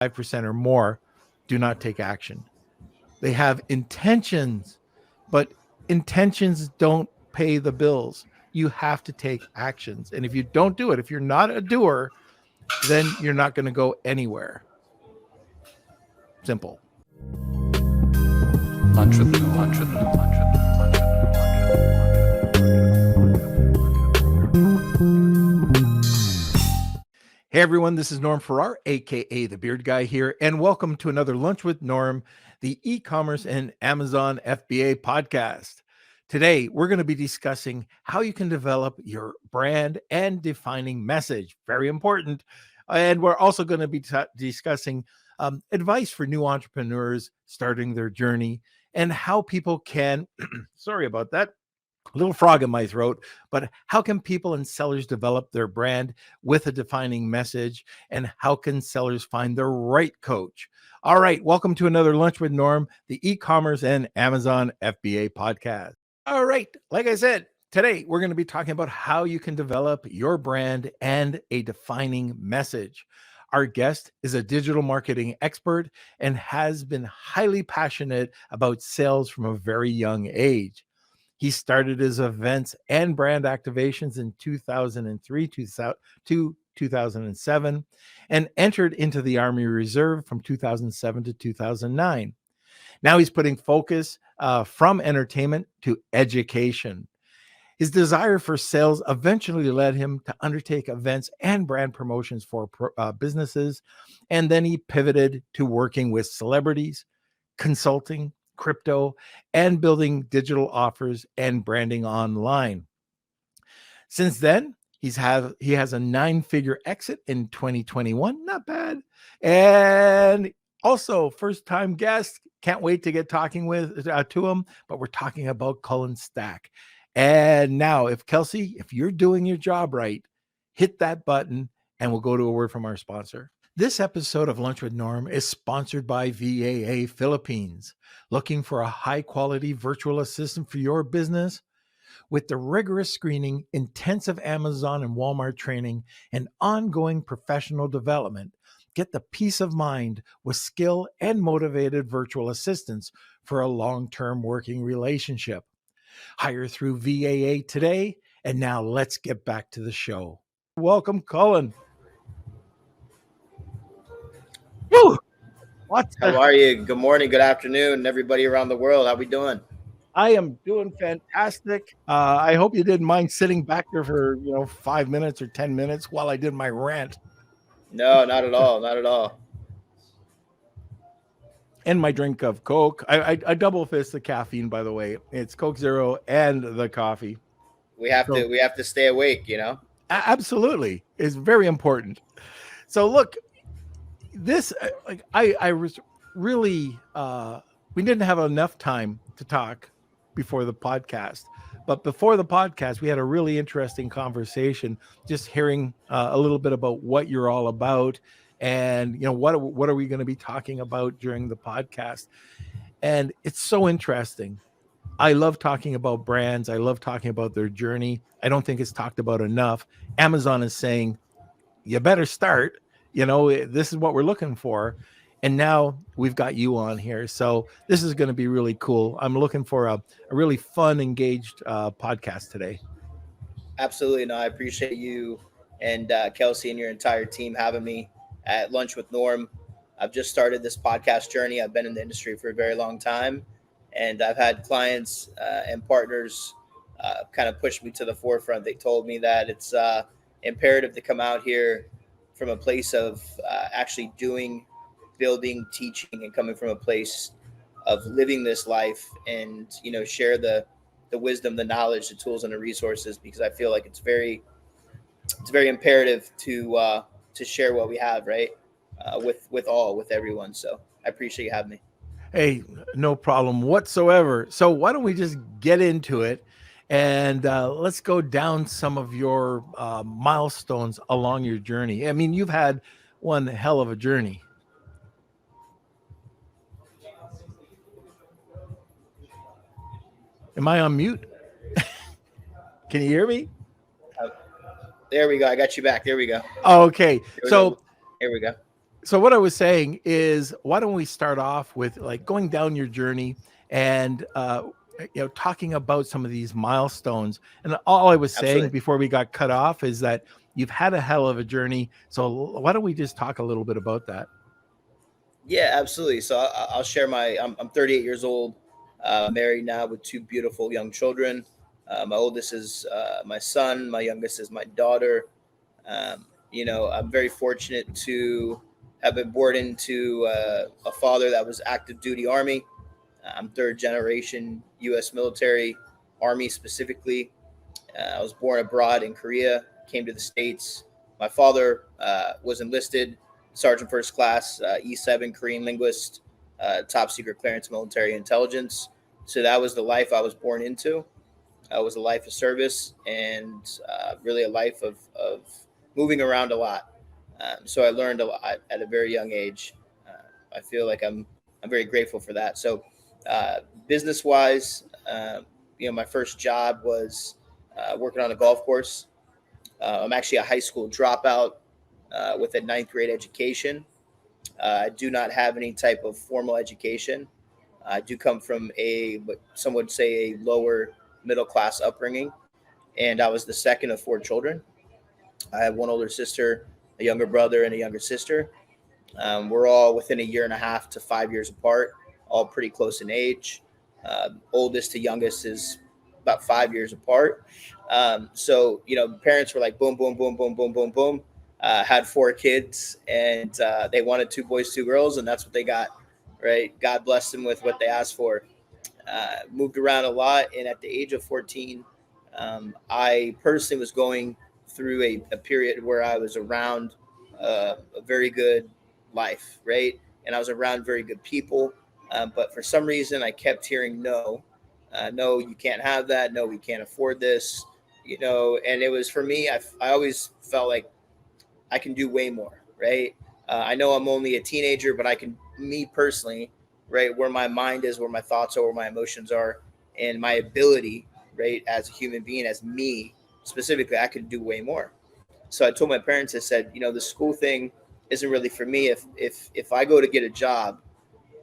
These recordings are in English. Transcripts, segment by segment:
5% or more do not take action. They have intentions, but intentions don't pay the bills. You have to take actions. And if you don't do it, if you're not a doer, then you're not going to go anywhere. Simple. Hey everyone, this is Norm Farrar, aka the Beard Guy here, and welcome to another Lunch with Norm, the e-commerce and Amazon FBA podcast. Today, we're going to be discussing how you can develop your brand and defining message. Very important. And we're also going to be discussing advice for new entrepreneurs starting their journey and how people can, sorry about that, a little frog in my throat, but how can people and sellers develop their brand with a defining message, and how can sellers find the right coach? All right, welcome to another Lunch with Norm, the e-commerce and Amazon FBA podcast. All right, like I said, today we're going to be talking about how you can develop your brand and a defining message. Our guest is a digital marketing expert and has been highly passionate about sales from a very young age. He started his events and brand activations in 2003 to 2007 and entered into the Army Reserve from 2007 to 2009. Now he's putting focus from entertainment to education. His desire for sales eventually led him to undertake events and brand promotions for businesses, and then he pivoted to working with celebrities, consulting, crypto, and building digital offers and branding online. Since then, he has a 9-figure exit in 2021, not bad. And also first-time guest, can't wait to get talking to him, but we're talking about Cullen Stack. And now, if Kelsey, if you're doing your job right, hit that button and we'll go to a word from our sponsor. This episode of Lunch with Norm is sponsored by VAA Philippines. Looking for a high-quality virtual assistant for your business? With the rigorous screening, intensive Amazon and Walmart training, and ongoing professional development, get the peace of mind with skill and motivated virtual assistants for a long-term working relationship. Hire through VAA today, and now let's get back to the show. Welcome, Cullen. Woo! How are you? Good morning, good afternoon, everybody around the world. How we doing? I am doing fantastic. I hope you didn't mind sitting back there for 5 minutes or 10 minutes while I did my rant. No, not at all. Not at all. And my drink of Coke. I double fist the caffeine, by the way. It's Coke Zero and the coffee. We have to stay awake, Absolutely. It's very important. So look, this I was really we didn't have enough time to talk before the podcast, but before the podcast we had a really interesting conversation, just hearing a little bit about what you're all about, and what are we going to be talking about during the podcast. And it's so interesting. I love talking about brands. I love talking about their journey. I don't think it's talked about enough. Amazon is saying you better start. This is what we're looking for. And now we've got you on here. So this is going to be really cool. I'm looking for a really fun, engaged podcast today. Absolutely. No, I appreciate you and Kelsey and your entire team having me at Lunch with Norm. I've just started this podcast journey. I've been in the industry for a very long time, and I've had clients and partners kind of push me to the forefront. They told me that it's imperative to come out here from a place of actually doing, building, teaching, and coming from a place of living this life, and share the wisdom, the knowledge, the tools, and the resources, because I feel like it's very imperative to share what we have, right, with everyone. So I appreciate you having me. Hey, no problem whatsoever. So why don't we just get into it, and let's go down some of your milestones along your journey. I mean, you've had one hell of a journey. Am I on mute? Can you hear me? There we go. I got you back. There we go. Oh, okay. Here we go. So what I was saying is, why don't we start off with like going down your journey and talking about some of these milestones. And all I was saying Absolutely. before we got cut off is that you've had a hell of a journey. So why don't we just talk a little bit about that? Yeah, absolutely. So I'll share I'm 38 years old, married now with two beautiful young children. My oldest is my son. My youngest is my daughter. I'm very fortunate to have been born into a father that was active duty Army. I'm third generation U.S. military, Army specifically. I was born abroad in Korea, came to the States. My father was enlisted, Sergeant First Class, E7 Korean linguist, top secret clearance military intelligence. So that was the life I was born into. It was a life of service and really a life of moving around a lot. So I learned a lot at a very young age. I feel like I'm very grateful for that. So uh, business wise, my first job was working on a golf course. I'm actually a high school dropout with a ninth grade education. I do not have any type of formal education. I do come from what some would say, a lower middle class upbringing, and I was the second of four children. I have one older sister, a younger brother, and a younger sister. We're all within a year and a half to 5 years apart, all pretty close in age. Oldest to youngest is about 5 years apart. Parents were like boom, boom, boom, boom, boom, boom, boom. Had four kids, and they wanted two boys, two girls, and that's what they got. Right? God blessed them with what they asked for. Moved around a lot, and at the age of 14, I personally was going through a period where I was around a very good life, right? And I was around very good people. But for some reason, I kept hearing no, no, you can't have that. No, we can't afford this. And it was for me. I always felt like I can do way more, right? I know I'm only a teenager, but me personally, right, where my mind is, where my thoughts are, where my emotions are, and my ability, right, as a human being, as me specifically, I could do way more. So I told my parents, I said, the school thing isn't really for me. If I go to get a job,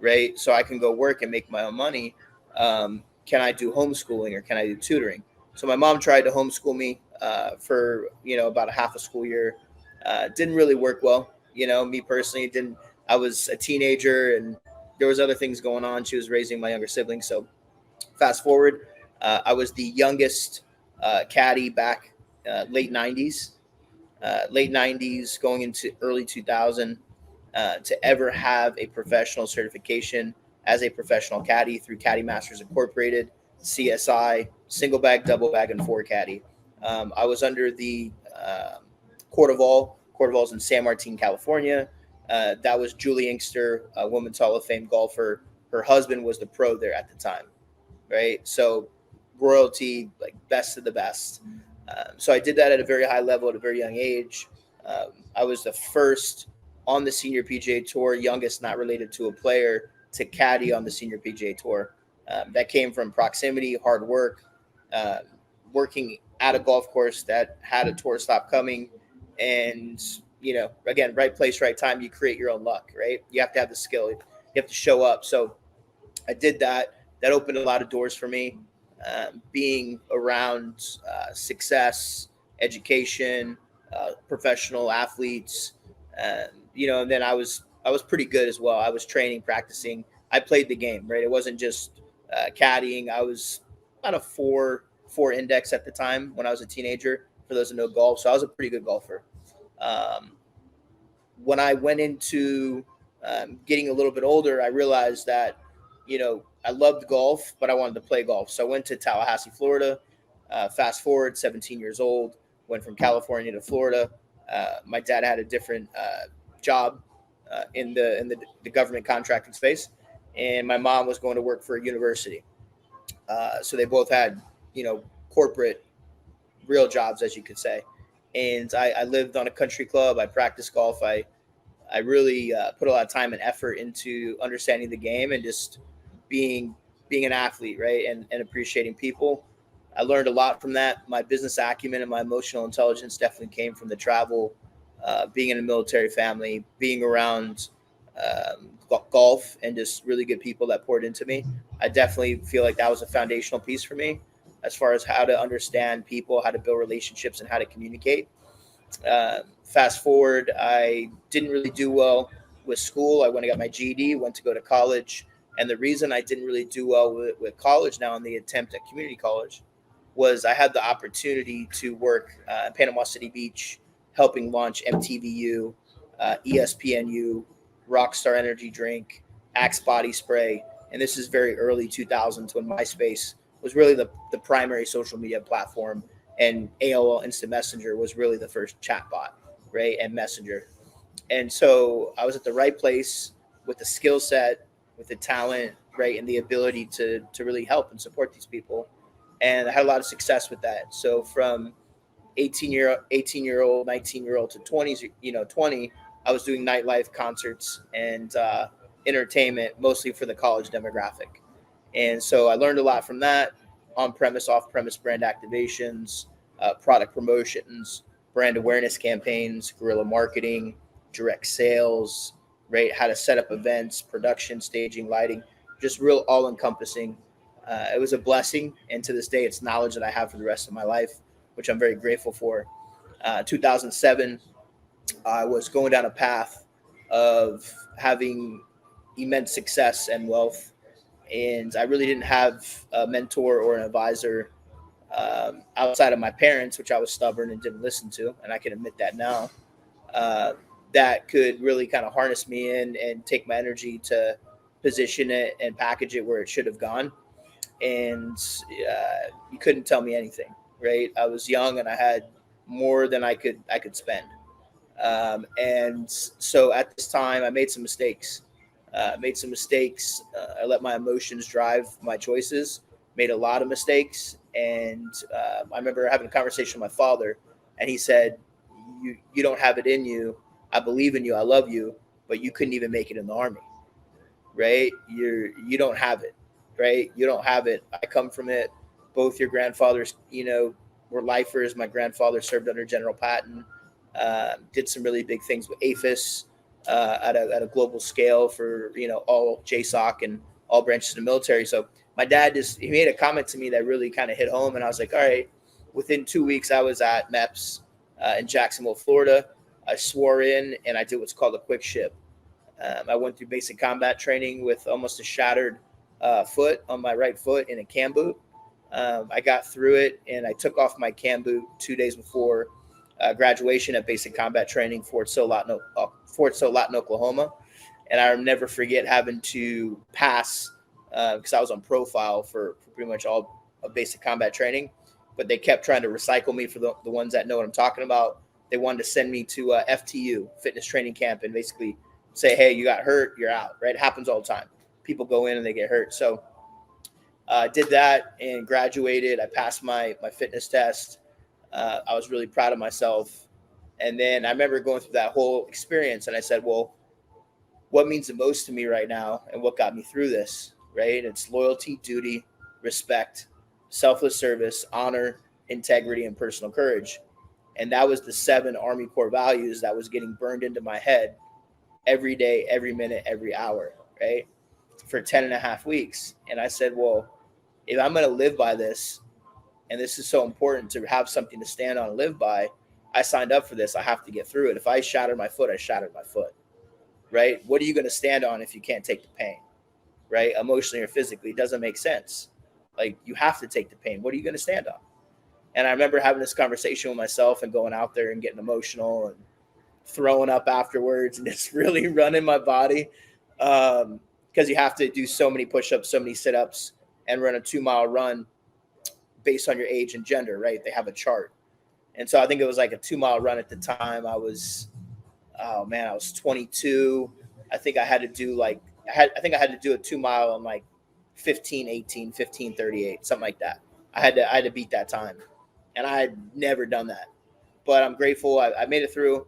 right, so I can go work and make my own money, can I do homeschooling or can I do tutoring? So my mom tried to homeschool me for about a half a school year. Didn't really work well. Me personally didn't. I was a teenager and there was other things going on. She was raising my younger siblings. So fast forward, I was the youngest caddy back late 90s, going into early 2000, to ever have a professional certification as a professional caddy through Caddy Masters Incorporated, CSI, single bag, double bag, and four caddy. I was under the Court of All's in San Martin, California. That was Julie Inkster, a Women's Hall of Fame golfer. Her husband was the pro there at the time, right? So royalty, like best of the best. So I did that at a very high level at a very young age. I was the first on the senior PGA Tour, youngest not related to a player, to caddy on the senior PGA Tour. That came from proximity, hard work, uh, working at a golf course that had a tour stop coming, and again, right place, right time. You create your own luck, right? You have to have the skill. You have to show up. So I did that. That opened a lot of doors for me. Being around success, education, professional athletes, and then I was pretty good as well. I was training, practicing. I played the game, right? It wasn't just caddying. I was about a four index at the time when I was a teenager. For those who know golf, so I was a pretty good golfer. Um, when I went into getting a little bit older, I realized that, I loved golf, but I wanted to play golf. So I went to Tallahassee, Florida. Fast forward, 17 years old, went from California to Florida. My dad had a different job in the government contracting space, and my mom was going to work for a university. So they both had, corporate real jobs, as you could say. And I lived on a country club. I practiced golf. I really put a lot of time and effort into understanding the game and just being being an athlete, right? And appreciating people. I learned a lot from that. My business acumen and my emotional intelligence definitely came from the travel, being in a military family, being around golf and just really good people that poured into me. I definitely feel like that was a foundational piece for me as far as how to understand people, how to build relationships, and how to communicate. Fast forward, I didn't really do well with school. I went and got my GED, went to go to college. And the reason I didn't really do well with college now in the attempt at community college was I had the opportunity to work in Panama City Beach, helping launch MTVU, ESPNU, Rockstar Energy Drink, Axe Body Spray. And this is very early 2000s when MySpace was really the primary social media platform, and AOL Instant Messenger was really the first chatbot, right? And Messenger. And so I was at the right place with the skill set, with the talent, right, and the ability to really help and support these people. And I had a lot of success with that. So from 18 year old, 19-year old to 20s, 20, I was doing nightlife concerts and entertainment, mostly for the college demographic. And so I learned a lot from that: on premise, off premise brand activations, product promotions, brand awareness campaigns, guerrilla marketing, direct sales, right? How to set up events, production, staging, lighting, just real all encompassing. It was a blessing. And to this day, it's knowledge that I have for the rest of my life, which I'm very grateful for. 2007, I was going down a path of having immense success and wealth, and I really didn't have a mentor or an advisor outside of my parents, which I was stubborn and didn't listen to, and I can admit that now. Uh, that could really kind of harness me in and take my energy to position it and package it where it should have gone. And you couldn't tell me anything, right? I was young and I had more than I could spend. And so at this time, I made some mistakes. I let my emotions drive my choices. Made a lot of mistakes, and I remember having a conversation with my father, and he said, "You don't have it in you. I believe in you. I love you, but you couldn't even make it in the army, right? You don't have it, right? You don't have it. I come from it. Both your grandfathers, were lifers. My grandfather served under General Patton, did some really big things with APHIS at a global scale for all JSOC and all branches of the military. So my dad he made a comment to me that really kind of hit home, and I was like, all right. Within 2 weeks, I was at MEPS in Jacksonville, Florida. I swore in, and I did what's called a quick ship. I went through basic combat training with almost a shattered foot on my right foot in a cam boot. I got through it, and I took off my cam boot 2 days before graduation at basic combat training, Fort Sill-Lawton, Oklahoma. And I'll never forget having to pass because I was on profile for pretty much all of basic combat training. But they kept trying to recycle me for the ones that know what I'm talking about. They wanted to send me to FTU, fitness training camp, and basically say, hey, you got hurt, you're out, right? It happens all the time. People go in and they get hurt. So I did that and graduated. I passed my fitness test. I was really proud of myself. And then I remember going through that whole experience, and I said, well, what means the most to me right now and what got me through this, right? It's loyalty, duty, respect, selfless service, honor, integrity, and personal courage. And that was the 7 Army core values that was getting burned into my head every day, every minute, every hour, right? For 10 and a half weeks. And I said, well, if I'm going to live by this, and this is so important to have something to stand on and live by, I signed up for this. I have to get through it. If I shattered my foot, I shattered my foot, right? What are you going to stand on if you can't take the pain, right? Emotionally or physically, it doesn't make sense. Like, you have to take the pain. What are you going to stand on? And I remember having this conversation with myself and going out there and getting emotional and throwing up afterwards and just really running my body. Because you have to do so many push-ups, so many sit-ups, and run a 2-mile run based on your age and gender, right? They have a chart. And so I think it was like a 2-mile run at the time. I was 22. I think I had to do a 2-mile on like 15:18, 15:38, something like that. I had to beat that time. And I had never done that. But I'm grateful. I made it through.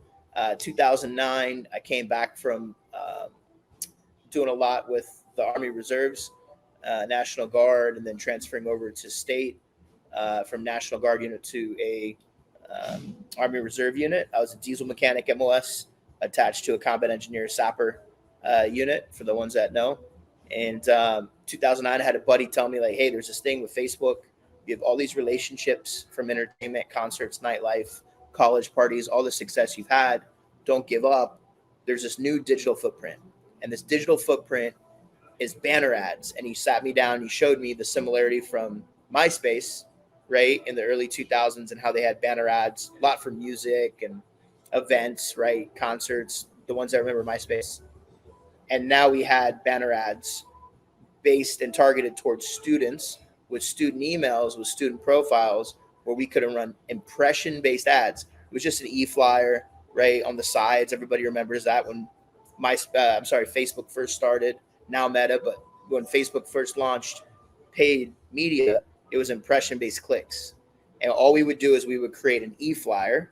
2009, I came back from doing a lot with the Army Reserves, National Guard, and then transferring over to state from National Guard unit to a Army Reserve unit. I was a diesel mechanic MOS attached to a combat engineer sapper unit, for the ones that know. And 2009, I had a buddy tell me, like, hey, there's this thing with Facebook. You have all these relationships from entertainment, concerts, nightlife, college parties, all the success you've had. Don't give up. There's this new digital footprint. And this digital footprint is banner ads. And he sat me down, he showed me the similarity from MySpace, right, in the early 2000s, and how they had banner ads, a lot for music and events, right, concerts, the ones that remember MySpace. And now we had banner ads based and targeted towards students, with student emails, with student profiles, where we could run impression-based ads. It was just an e-flyer, right, on the sides. Everybody remembers that when Facebook first started. Now Meta, but when Facebook first launched paid media, it was impression-based clicks. And all we would do is we would create an e-flyer,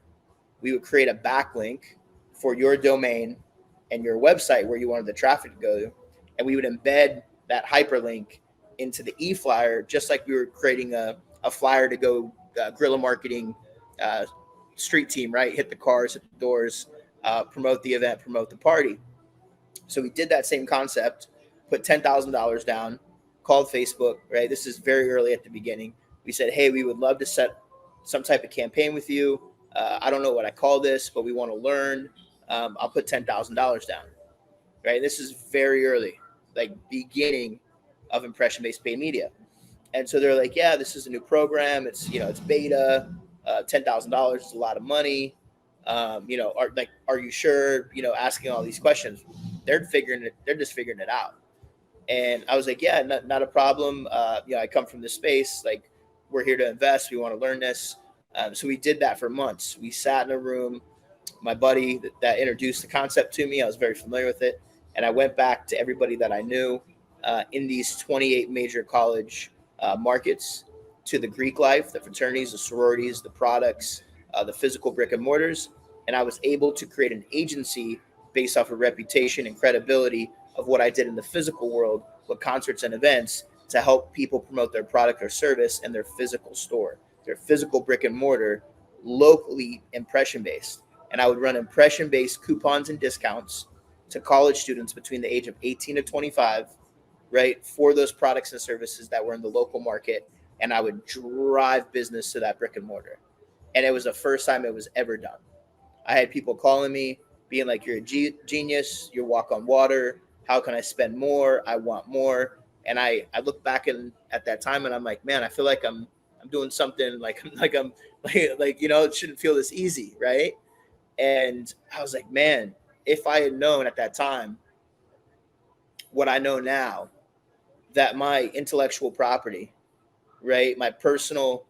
we would create a backlink for your domain and your website where you wanted the traffic to go to, and we would embed that hyperlink into the e-flyer, just like we were creating a flyer to go guerrilla marketing street team, right? Hit the cars, hit the doors, promote the event, promote the party. So we did that same concept, put $10,000 down, called Facebook, right? This is very early at the beginning. We said, hey, we would love to set some type of campaign with you. I don't know what I call this, but we want to learn. I'll put $10,000 down, right? This is very early, like beginning of impression-based paid media. And so they're like, yeah, this is a new program. It's, it's beta. $10,000 is a lot of money. Are you sure? Asking all these questions. They're just figuring it out. And I was like, yeah, not a problem. I come from this space. Like, we're here to invest. We want to learn this. So we did that for months. We sat in a room. My buddy that introduced the concept to me, I was very familiar with it. And I went back to everybody that I knew in these 28 major college markets, to the Greek life, the fraternities, the sororities, the products, the physical brick and mortars. And I was able to create an agency based off of reputation and credibility of what I did in the physical world with concerts and events, to help people promote their product or service in their physical store, their physical brick and mortar, locally impression-based. And I would run impression-based coupons and discounts to college students between the age of 18 to 25, right, for those products and services that were in the local market. And I would drive business to that brick and mortar. And it was the first time it was ever done. I had people calling me, being like, you're a genius, you walk on water. How can I spend more? I want more. And I look back at that time, and I'm like, man, I feel like I'm doing something like it shouldn't feel this easy, right? And I was like, man, if I had known at that time what I know now, that my intellectual property, right, my personal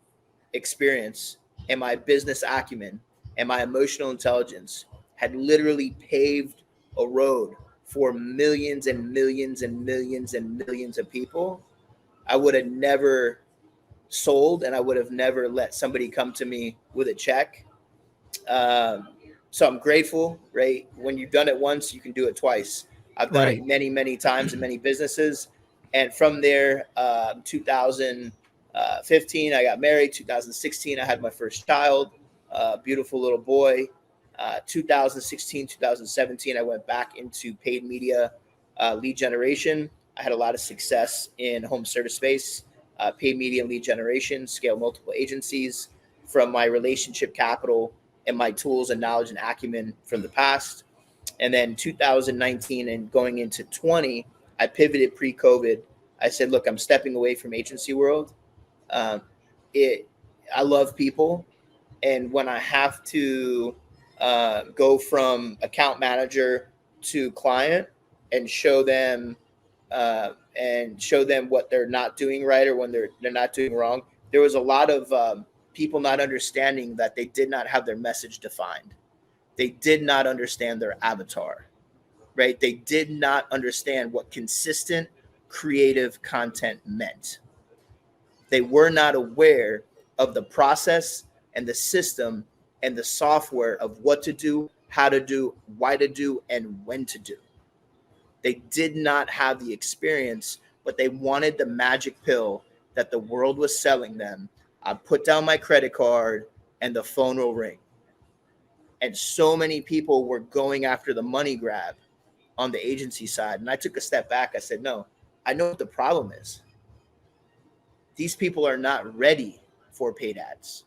experience and my business acumen and my emotional intelligence had literally paved a road for millions and millions and millions and millions of people, I would have never sold, and I would have never let somebody come to me with a check. So I'm grateful, right? When you've done it once, you can do it twice. I've done it many, many times in many businesses. And from there, 2015, I got married. 2016, I had my first child, beautiful little boy. 2016, 2017, I went back into paid media lead generation. I had a lot of success in home service space, paid media lead generation, scale multiple agencies from my relationship capital and my tools and knowledge and acumen from the past. And then 2019 and going into 20, I pivoted pre-COVID. I said, look, I'm stepping away from agency world. I love people. And when I have to go from account manager to client and show them what they're not doing right, or when they're not doing wrong, there was a lot of people not understanding that they did not have their message defined. They did not understand their avatar, right? They did not understand what consistent creative content meant. They were not aware of the process and the system and the software of what to do, how to do, why to do, and when to do. They did not have the experience, but they wanted the magic pill that the world was selling them. I put down my credit card, and the phone will ring. And so many people were going after the money grab on the agency side. And I took a step back. I said, no, I know what the problem is. These people are not ready for paid ads.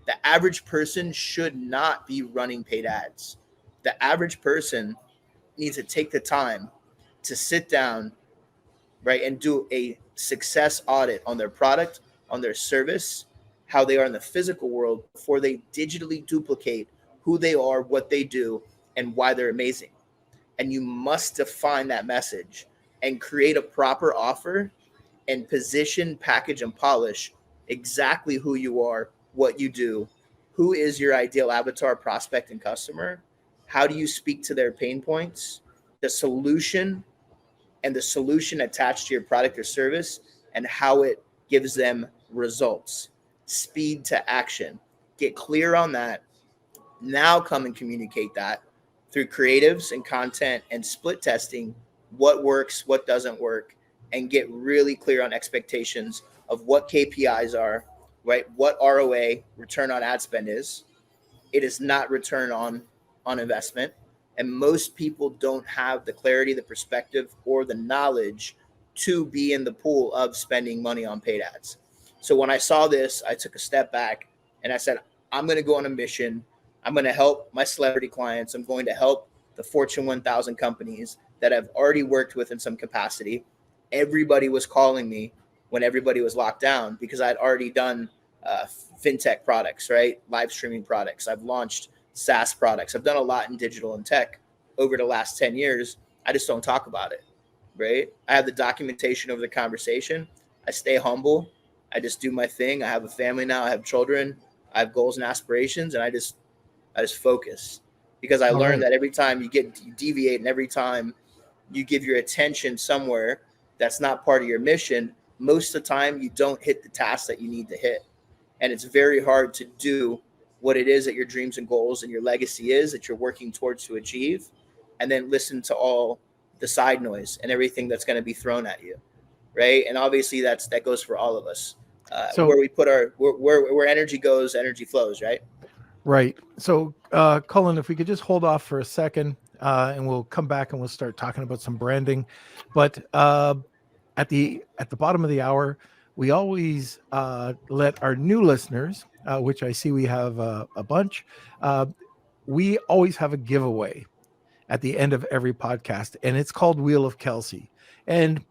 The average person should not be running paid ads. The average person needs to take the time to sit down, right, and do a success audit on their product, on their service, how they are in the physical world before they digitally duplicate who they are, what they do, and why they're amazing. And you must define that message and create a proper offer and position, package, and polish exactly who you are, what you do, who is your ideal avatar, prospect, and customer. How do you speak to their pain points, the solution, and the solution attached to your product or service, and how it gives them results, speed to action. Get clear on that. Now come and communicate that through creatives and content and split testing, what works, what doesn't work, and get really clear on expectations of what KPIs are, right? What ROA, return on ad spend, is. It is not return on investment. And most people don't have the clarity, the perspective, or the knowledge to be in the pool of spending money on paid ads. So when I saw this, I took a step back and I said, I'm going to go on a mission. I'm going to help my celebrity clients. I'm going to help the Fortune 1000 companies that I've already worked with in some capacity. Everybody was calling me when everybody was locked down because I'd already done fintech products, right? Live streaming products. I've launched SaaS products. I've done a lot in digital and tech over the last 10 years. I just don't talk about it, right? I have the documentation over the conversation. I stay humble. I just do my thing. I have a family now. I have children. I have goals and aspirations, and I just focus, because I All learned right. that every time you deviate, and every time you give your attention somewhere that's not part of your mission, most of the time you don't hit the task that you need to hit. And it's very hard to do what it is that your dreams and goals and your legacy is that you're working towards to achieve, and then listen to all the side noise and everything that's going to be thrown at you, right? And obviously that goes for all of us. Where So, we put our where energy goes, energy flows, right? right. So, Cullen, if we could just hold off for a second, and we'll come back and we'll start talking about some branding. But at the bottom of the hour, we always let our new listeners, which I see we have a bunch, uh, we always have a giveaway at the end of every podcast, and it's called Wheel of Kelsey. And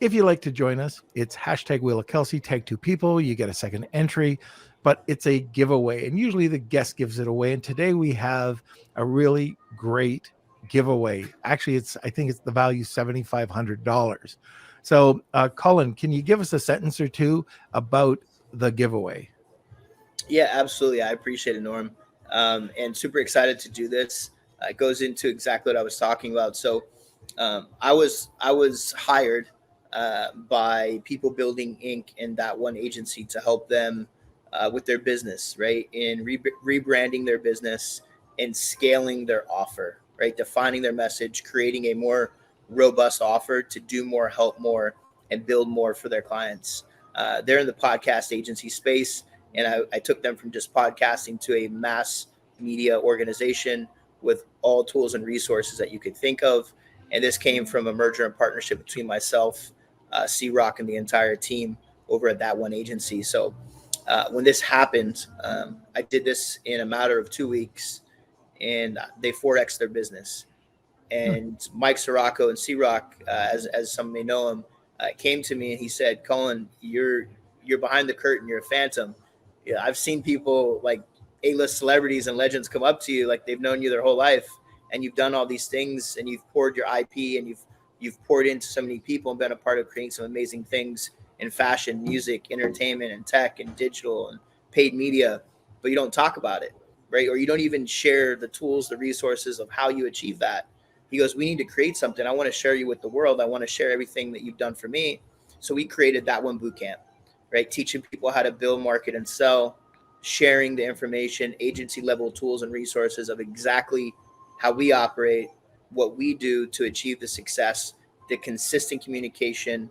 if you like to join us, it's hashtag Wheel of Kelsey, tag two people, you get a second entry, but it's a giveaway. And usually the guest gives it away. And today we have a really great giveaway. Actually, I think it's the value $7,500. So, Colin, can you give us a sentence or two about the giveaway? Yeah, absolutely. I appreciate it, Norm. And super excited to do this. It goes into exactly what I was talking about. So, I was hired by People Building Inc. and that one agency to help them with their business, right? In rebranding their business and scaling their offer, right? Defining their message, creating a more robust offer to do more, help more, and build more for their clients. They're in the podcast agency space, and I took them from just podcasting to a mass media organization with all tools and resources that you could think of. And this came from a merger and partnership between myself, C Rock, and the entire team over at that one agency. So when this happened, I did this in a matter of 2 weeks, and they 4x their business. Hmm. And Mike Sirocco and C Rock, as some may know him, came to me and he said, "Cullen, you're behind the curtain. You're a phantom. Yeah, I've seen people like A-list celebrities and legends come up to you like they've known you their whole life, and you've done all these things, and you've poured your IP, and you've poured into so many people and been a part of creating some amazing things in fashion, music, entertainment, and tech, and digital, and paid media, but you don't talk about it, right? Or you don't even share the tools, the resources of how you achieve that." He goes, "We need to create something. I want to share you with the world. I want to share everything that you've done for me." So we created that one boot camp, right? Teaching people how to build, market, and sell, sharing the information, agency level tools and resources of exactly how we operate, what we do to achieve the success, the consistent communication,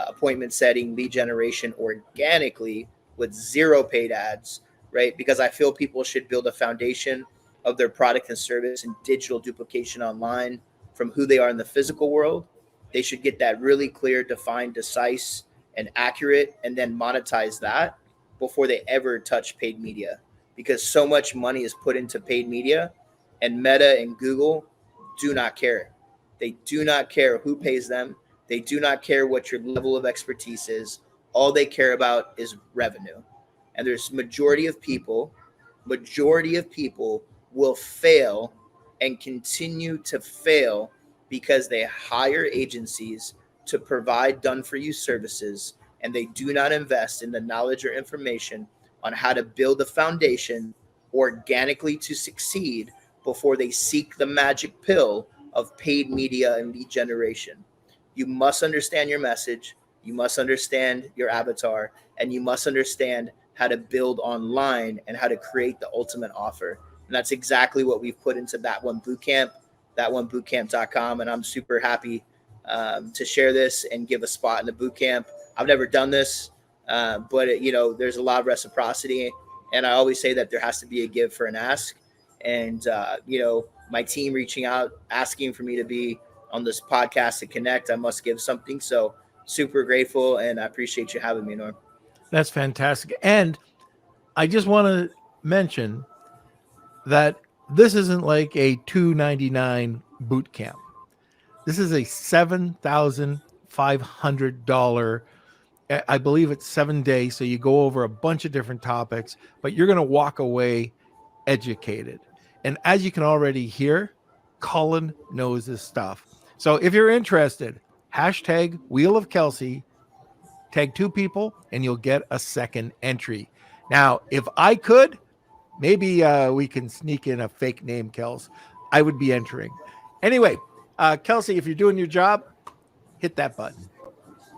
appointment setting, lead generation organically with zero paid ads, right? Because I feel people should build a foundation of their product and service and digital duplication online from who they are in the physical world. They should get that really clear, defined, concise, and accurate, and then monetize that before they ever touch paid media. Because so much money is put into paid media, and Meta and Google do not care. They do not care who pays them. They do not care what your level of expertise is. All they care about is revenue. And there's majority of people will fail and continue to fail because they hire agencies to provide done for you services, and they do not invest in the knowledge or information on how to build a foundation organically to succeed before they seek the magic pill of paid media and lead generation. You must understand your message, you must understand your avatar, and you must understand how to build online and how to create the ultimate offer. And that's exactly what we've put into that one bootcamp, thatonebootcamp.com. And I'm super happy to share this and give a spot in the bootcamp. I've never done this, but there's a lot of reciprocity. And I always say that there has to be a give for an ask. And, my team reaching out, asking for me to be on this podcast to connect, I must give something. So super grateful. And I appreciate you having me, Norm. That's fantastic. And I just want to mention that this isn't like a $299 boot camp. This is a $7,500. I believe it's 7 days. So you go over a bunch of different topics, but you're going to walk away educated. And as you can already hear, Cullen knows his stuff. So if you're interested, hashtag Wheel of Kelsey, tag 2 people, and you'll get a second entry. Now, if I could, maybe we can sneak in a fake name, Kels. I would be entering. Anyway, Kelsey, if you're doing your job, hit that button.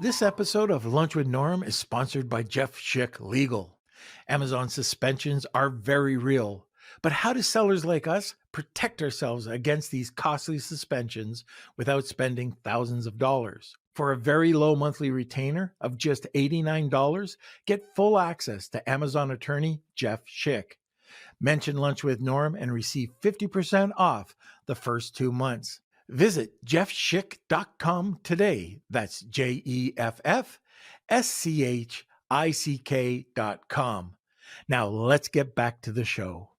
This episode of Lunch with Norm is sponsored by Jeff Schick Legal. Amazon suspensions are very real, but how do sellers like us protect ourselves against these costly suspensions without spending thousands of dollars? For a very low monthly retainer of just $89, get full access to Amazon attorney Jeff Schick. Mention Lunch with Norm and receive 50% off the first 2 months. Visit jeffschick.com today. That's JEFFSCHICK.com. Now let's get back to the show.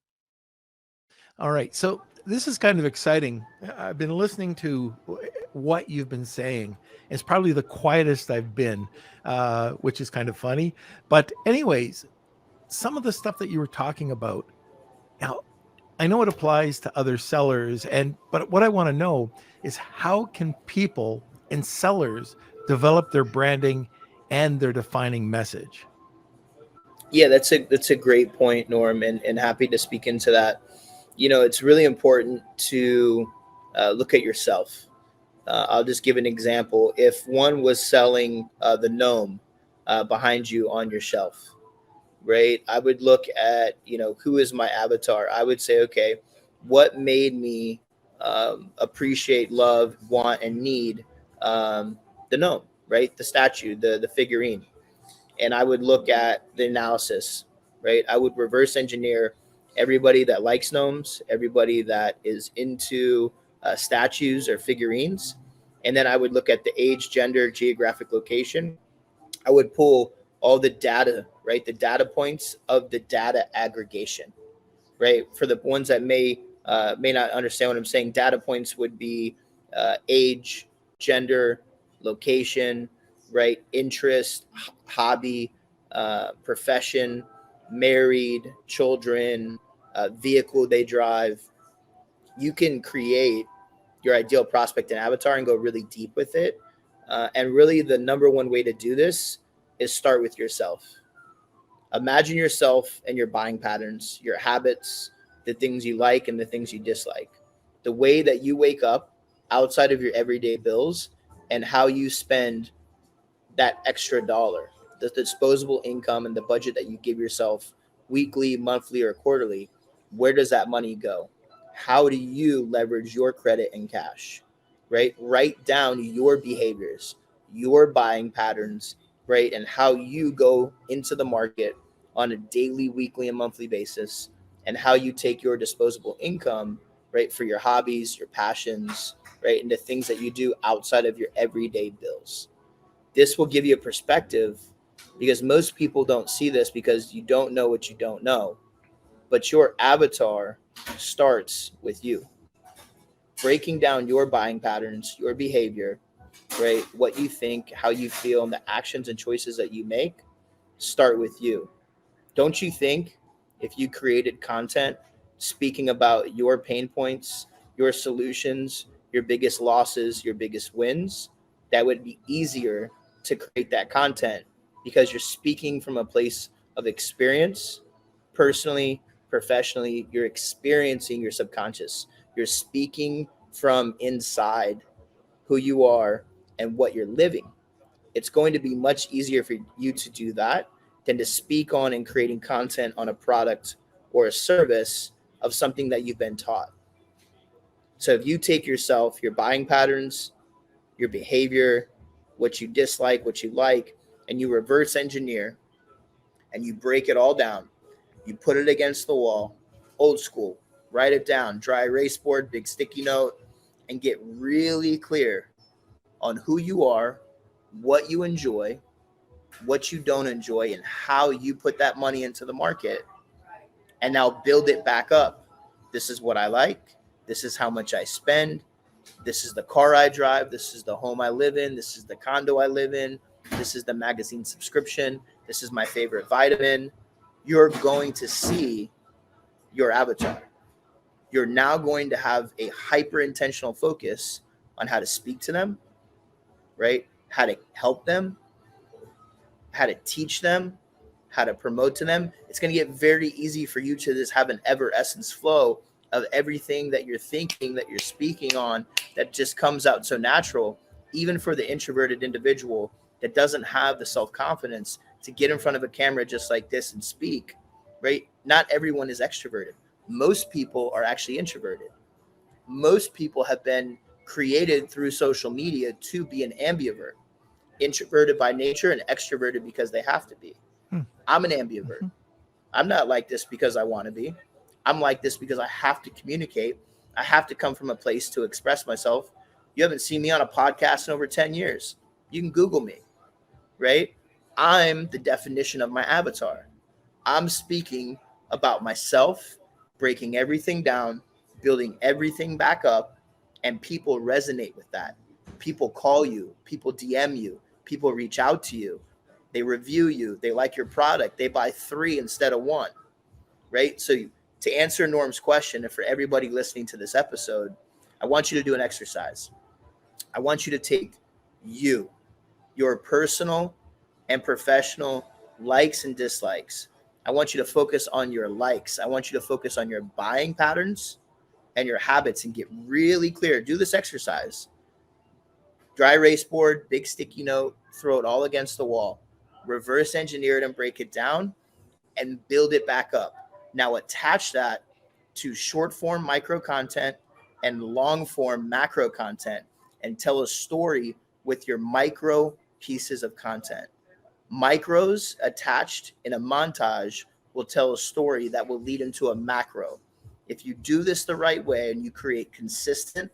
All right. So this is kind of exciting. I've been listening to what you've been saying. It's probably the quietest I've been, which is kind of funny. But anyways, some of the stuff that you were talking about, now, I know it applies to other sellers, but what I want to know is how can people and sellers develop their branding and their defining message? Yeah, that's a great point, Norm, and happy to speak into that. It's really important to look at yourself. I'll just give an example. If one was selling the gnome behind you on your shelf, right? I would look at, who is my avatar? I would say, okay, what made me appreciate, love, want, and need the gnome, right? The statue, the figurine. And I would look at the analysis, right? I would reverse engineer everybody that likes gnomes, everybody that is into statues or figurines. And then I would look at the age, gender, geographic location. I would pull all the data, right? The data points of the data aggregation, right? For the ones that may not understand what I'm saying, data points would be age, gender, location, right? Interest, hobby, profession, married, children, vehicle they drive. You can create your ideal prospect and avatar and go really deep with it. And really, the number one way to do this is start with yourself. Imagine yourself and your buying patterns, your habits, the things you like and the things you dislike, the way that you wake up outside of your everyday bills, and how you spend that extra dollar, the disposable income and the budget that you give yourself weekly, monthly, or quarterly. Where does that money go? How do you leverage your credit and cash? Right? Write down your behaviors, your buying patterns, right? And how you go into the market on a daily, weekly, and monthly basis, and how you take your disposable income, right, for your hobbies, your passions, right, into things that you do outside of your everyday bills. This will give you a perspective, because most people don't see this because you don't know what you don't know. But your avatar starts with you. Breaking down your buying patterns, your behavior, right? What you think, how you feel, and the actions and choices that you make start with you. Don't you think if you created content speaking about your pain points, your solutions, your biggest losses, your biggest wins, that would be easier to create that content because you're speaking from a place of experience, personally, professionally, you're experiencing your subconscious. You're speaking from inside who you are and what you're living. It's going to be much easier for you to do that than to speak on and creating content on a product or a service of something that you've been taught. So if you take yourself, your buying patterns, your behavior, what you dislike, what you like, and you reverse engineer and you break it all down, you put it against the wall, old school, write it down, dry erase board, big sticky note, and get really clear on who you are, what you enjoy, what you don't enjoy, and how you put that money into the market, and now build it back up. This is what I like. This is how much I spend. This is the car I drive. This is the home I live in. This is the condo I live in. This is the magazine subscription. This is my favorite vitamin. You're going to see your avatar. You're now going to have a hyper intentional focus on how to speak to them, right? How to help them, how to teach them, how to promote to them. It's going to get very easy for you to just have an ever essence flow of everything that you're thinking, that you're speaking on, that just comes out so natural, even for the introverted individual that doesn't have the self-confidence to get in front of a camera just like this and speak, right? Not everyone is extroverted. Most people are actually introverted. Most people have been created through social media to be an ambivert, introverted by nature and extroverted because they have to be. Hmm. I'm an ambivert. Mm-hmm. I'm not like this because I want to be. I'm like this because I have to communicate. I have to come from a place to express myself. You haven't seen me on a podcast in over 10 years. You can Google me, right? I'm the definition of my avatar. I'm speaking about myself, breaking everything down, building everything back up, and people resonate with that. People call you, people DM you, people reach out to you, they review you, they like your product, they buy 3 instead of 1, right? So to answer Norm's question, and for everybody listening to this episode, I want you to do an exercise. I want you to take you, your personal and professional likes and dislikes. I want you to focus on your likes. I want you to focus on your buying patterns and your habits and get really clear. Do this exercise. Dry erase board, big sticky note, throw it all against the wall. Reverse engineer it and break it down and build it back up. Now attach that to short form micro content and long form macro content and tell a story with your micro pieces of content. Micros attached in a montage will tell a story that will lead into a macro. If you do this the right way and you create consistent,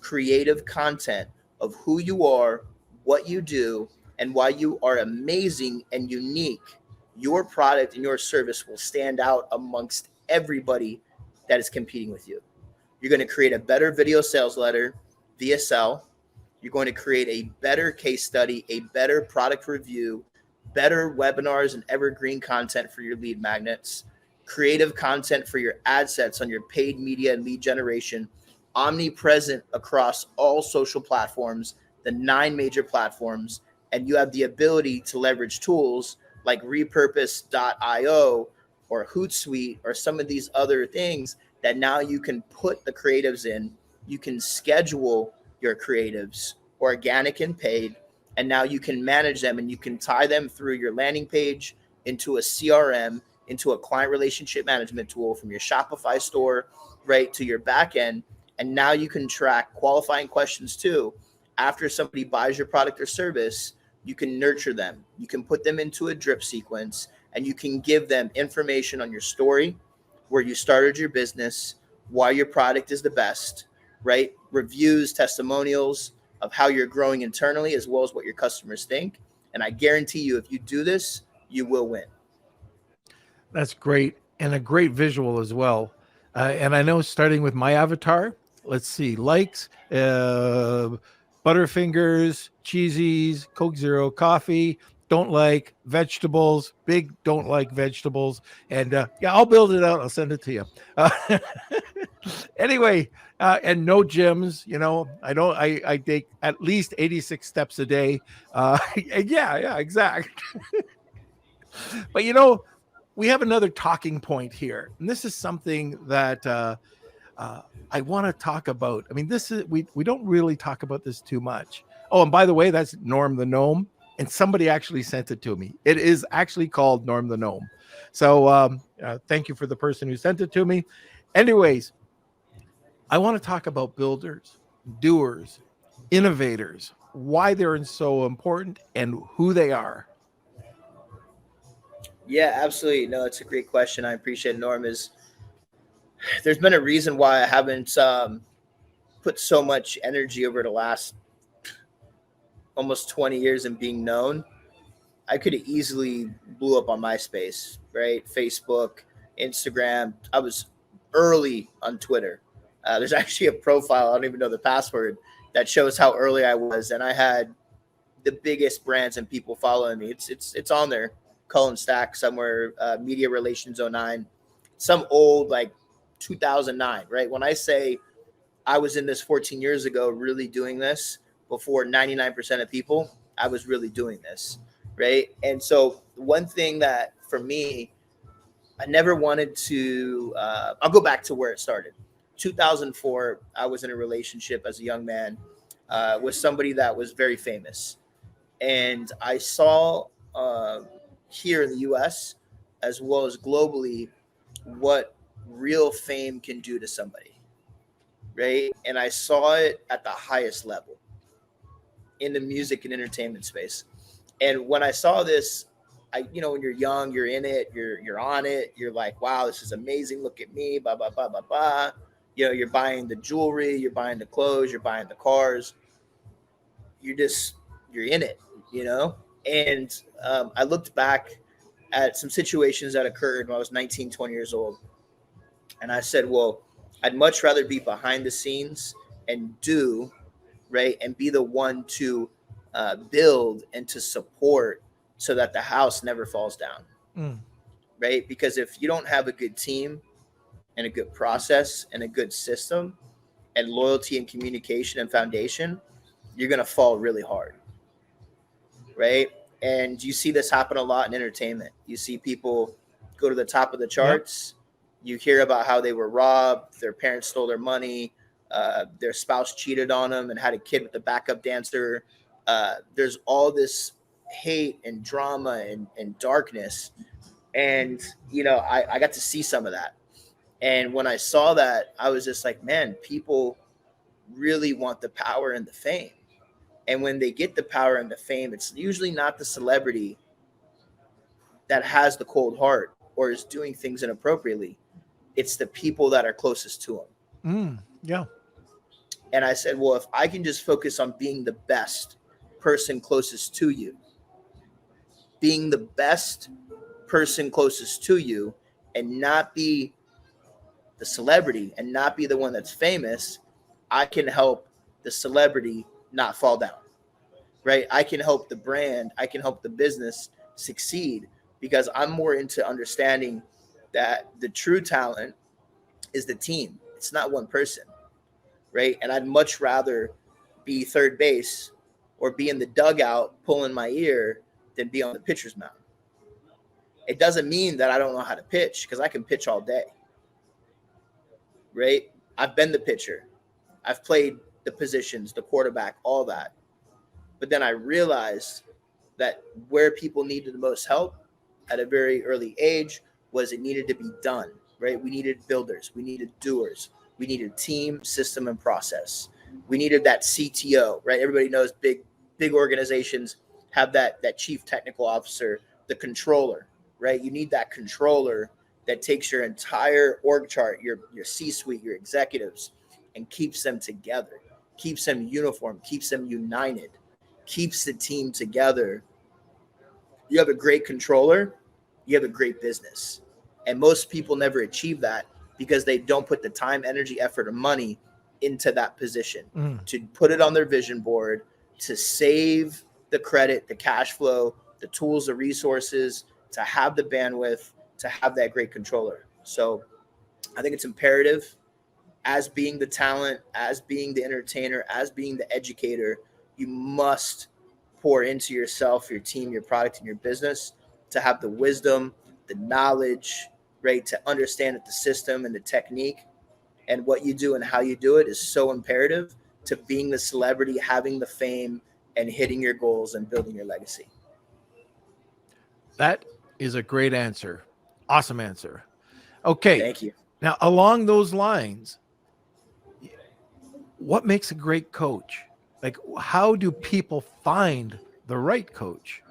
creative content of who you are, what you do, and why you are amazing and unique, your product and your service will stand out amongst everybody that is competing with you. You're going to create a better video sales letter, VSL. You're going to create a better case study, a better product review, better webinars and evergreen content for your lead magnets, creative content for your ad sets on your paid media and lead generation, omnipresent across all social platforms, the 9 major platforms, and you have the ability to leverage tools like repurpose.io or Hootsuite or some of these other things that now you can put the creatives in. You can schedule your creatives, organic and paid, and now you can manage them and you can tie them through your landing page into a CRM, into a client relationship management tool from your Shopify store right to your back end. And now you can track qualifying questions too. After somebody buys your product or service, you can nurture them. You can put them into a drip sequence and you can give them information on your story, where you started your business, why your product is the best, right? Reviews, testimonials of how you're growing internally, as well as what your customers think. And I guarantee you, if you do this, you will win. That's great, and a great visual as well. And I know, starting with my avatar, let's see, likes, Butterfingers, cheesies, Coke Zero, coffee, don't like vegetables, big don't like vegetables. And yeah, I'll build it out. I'll send it to you. Anyway, and no gyms, I don't, I take at least 86 steps a day. Yeah, exactly. But we have another talking point here, and this is something that I want to talk about. I mean, this is we don't really talk about this too much. Oh, and by the way, that's Norm the Gnome, and somebody actually sent it to me. It is actually called Norm the Gnome. So thank you for the person who sent it to me. Anyways, I want to talk about builders, doers, innovators, why they're so important, and who they are. Yeah, absolutely. No, it's a great question. I appreciate it, Norm. There's been a reason why I haven't put so much energy over the last almost 20 years in being known. I could have easily blew up on MySpace, right? Facebook, Instagram. I was early on Twitter. There's actually a profile, I don't even know the password, that shows how early I was, and I had the biggest brands and people following me. It's on there. Cullen Stack somewhere, Media Relations '09, some old like 2009, right? When I say I was in this 14 years ago, really doing this before 99% of people, I was really doing this, right? And so one thing that for me, I never wanted to. I'll go back to where it started. 2004, I was in a relationship as a young man with somebody that was very famous, and I saw here in the U.S. as well as globally what real fame can do to somebody, right? And I saw it at the highest level in the music and entertainment space. And when I saw this, when you're young, you're in it, you're on it, you're like, wow, this is amazing. Look at me, blah blah blah blah blah. You're buying the jewelry, you're buying the clothes, you're buying the cars. You're just you're in it, you know. And I looked back at some situations that occurred when I was 19, 20 years old, and I said, well, I'd much rather be behind the scenes and do right and be the one to build and to support so that the house never falls down. Mm. Right? Because if you don't have a good team and a good process and a good system and loyalty and communication and foundation, you're going to fall really hard. Right? And you see this happen a lot in entertainment. You see people go to the top of the Yep. charts. You hear about how they were robbed, their parents stole their money, their spouse cheated on them and had a kid with the backup dancer. There's all this hate and drama and darkness. And, I got to see some of that. And when I saw that, I was just like, man, people really want the power and the fame. And when they get the power and the fame, it's usually not the celebrity that has the cold heart or is doing things inappropriately. It's the people that are closest to them. Yeah. And I said, well, if I can just focus on being the best person closest to you, being the best person closest to you, and not be the celebrity and not be the one that's famous, I can help the celebrity not fall down, right? I can help the brand, I can help the business succeed because I'm more into understanding that the true talent is the team. It's not one person, right? And I'd much rather be third base or be in the dugout pulling my ear than be on the pitcher's mound. It doesn't mean that I don't know how to pitch because I can pitch all day, right? I've been the pitcher. I've played the positions, the quarterback, all that. But then I realized that where people needed the most help at a very early age was it needed to be done, right? We needed builders, we needed doers, we needed team, system, and process. We needed that CTO, right? Everybody knows big organizations have that chief technical officer, the controller. right? You need that controller that takes your entire org chart, your C-suite, your executives, and keeps them together, keeps them uniform, keeps them united, keeps the team together. You have a great controller, you have a great business. And most people never achieve that because they don't put the time, energy, effort, or money into that position to put it on their vision board, to save the credit, the cash flow, the tools, the resources, to have the bandwidth, to have that great controller. So I think it's imperative, as being the talent, as being the entertainer, as being the educator, you must pour into yourself, your team, your product, and your business to have the wisdom, the knowledge, right? To understand that the system and the technique and what you do and how you do it is so imperative to being the celebrity, having the fame, and hitting your goals and building your legacy. That is a great answer. Awesome answer. Okay. Thank you. Now, along those lines, what makes a great coach? Like, how do people find the right coach?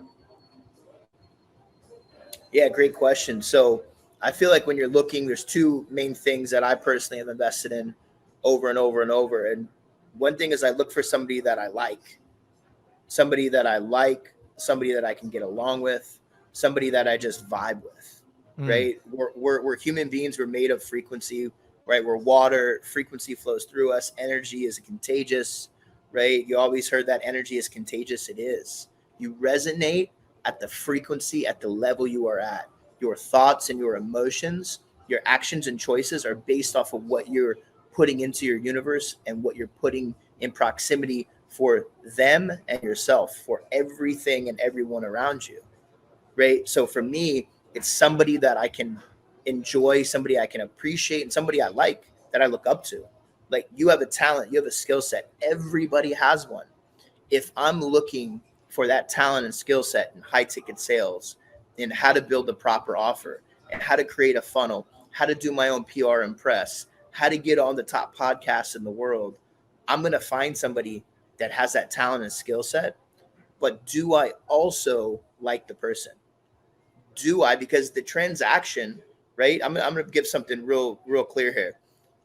Yeah, great question. So I feel like when you're looking, there's two main things that I personally have invested in over and over and over. And one thing is I look for somebody that I like, somebody that I can get along with, somebody that I just vibe with, right? We're human beings. We're made of frequency, right? We're water. Frequency flows through us. Energy is contagious, right? You always heard that energy is contagious. It is. You resonate at the frequency, at the level you are at. Your thoughts and your emotions, your actions and choices are based off of what you're putting into your universe and what you're putting in proximity for them and yourself, for everything and everyone around you, right? So for me, it's somebody that I can enjoy, somebody I can appreciate, and somebody I like, that I look up to. Like, you have a talent, you have a skill set. Everybody has one. If I'm looking for that talent and skill set in high ticket sales, in how to build a proper offer, and how to create a funnel, how to do my own PR and press, how to get on the top podcasts in the world, I'm going to find somebody that has that talent and skill set. But do I also like the person? Do I? Because the transaction, right? I'm going to give something real clear here.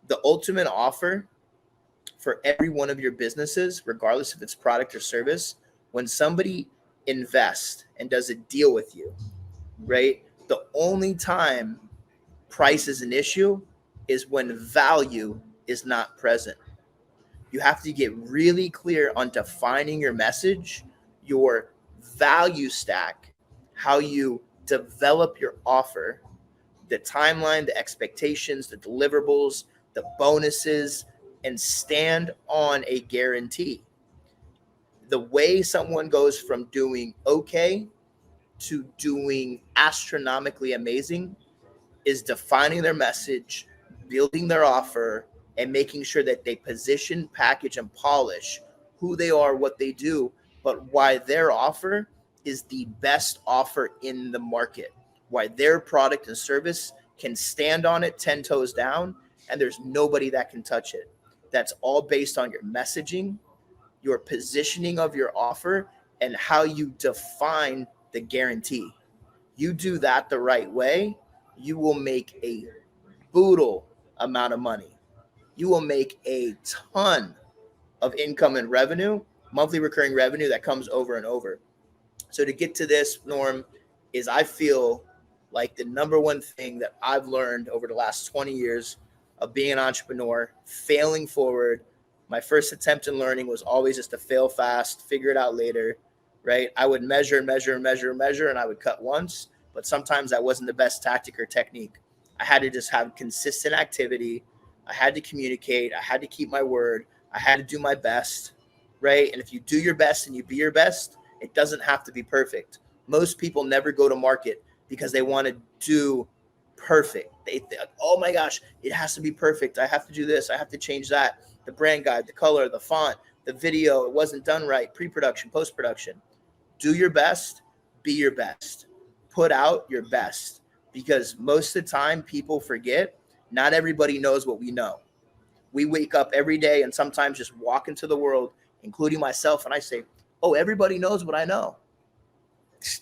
The ultimate offer for every one of your businesses, regardless if it's product or service, when somebody invests and does a deal with you, right? The only time price is an issue is when value is not present. You have to get really clear on defining your message, your value stack, how you develop your offer, the timeline, the expectations, the deliverables, the bonuses, and stand on a guarantee. The way someone goes from doing okay to doing astronomically amazing is defining their message, building their offer, and making sure that they position, package, and polish who they are, what they do, but why their offer is the best offer in the market, why their product and service can stand on it 10 toes down, and there's nobody that can touch it. That's all based on your messaging, your positioning of your offer, and how you define the guarantee. You do that the right way, you will make a boodle amount of money. You will make a ton of income and revenue, monthly recurring revenue that comes over and over. So to get to this, Norm, is I feel like the number one thing that I've learned over the last 20 years of being an entrepreneur, failing forward. My first attempt in learning was always just to fail fast, figure it out later, right? I would measure, and I would cut once, but sometimes that wasn't the best tactic or technique. I had to just have consistent activity. I had to communicate. I had to keep my word. I had to do my best, right? And if you do your best and you be your best, it doesn't have to be perfect. Most people never go to market because they want to do perfect. They think, oh my gosh, it has to be perfect. I have to do this. I have to change that. The brand guide, the color, the font, the video, it wasn't done right. Pre-production, post-production. Do your best, be your best. Put out your best, because most of the time people forget not everybody knows what we know. We wake up every day and sometimes just walk into the world, including myself, and I say, oh, everybody knows what I know.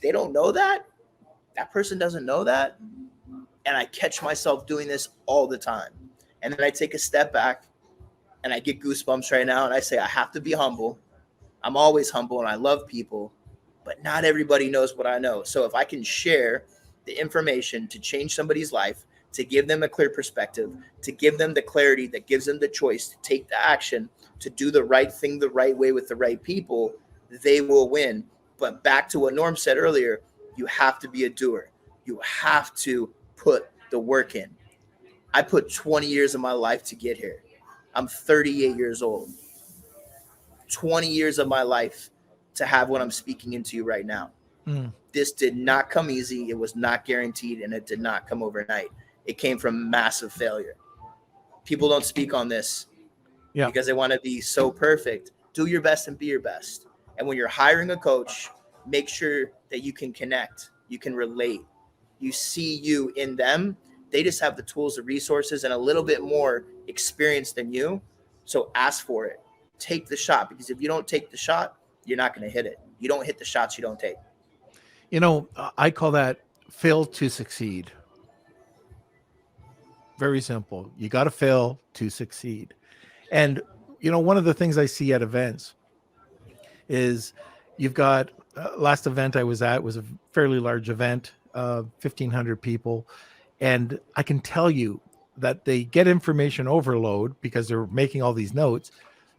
They don't know that. That person doesn't know that. And I catch myself doing this all the time. And then I take a step back and I get goosebumps right now. And I say, I have to be humble. I'm always humble and I love people, but not everybody knows what I know. So if I can share the information to change somebody's life, to give them a clear perspective, to give them the clarity that gives them the choice to take the action, to do the right thing the right way with the right people, they will win. But back to what Norm said earlier, you have to be a doer. You have to put the work in. I put 20 years of my life to get here. I'm 38 years old. 20 years of my life to have what I'm speaking into you right now. Mm. This did not come easy. It was not guaranteed, and it did not come overnight. It came from massive failure. People don't speak on this Yeah. because they want to be so perfect. Do your best and be your best. And when you're hiring a coach, make sure that you can connect, you can relate, you see you in them. They just have the tools, the resources, and a little bit more experience than you. So ask for it. Take the shot, because if you don't take the shot, you're not going to hit it. You don't hit the shots you don't take. I call that fail to succeed. Very simple. You got to fail to succeed. And, one of the things I see at events is you've got last event I was at was a fairly large event, 1,500 people. And I can tell you that they get information overload because they're making all these notes,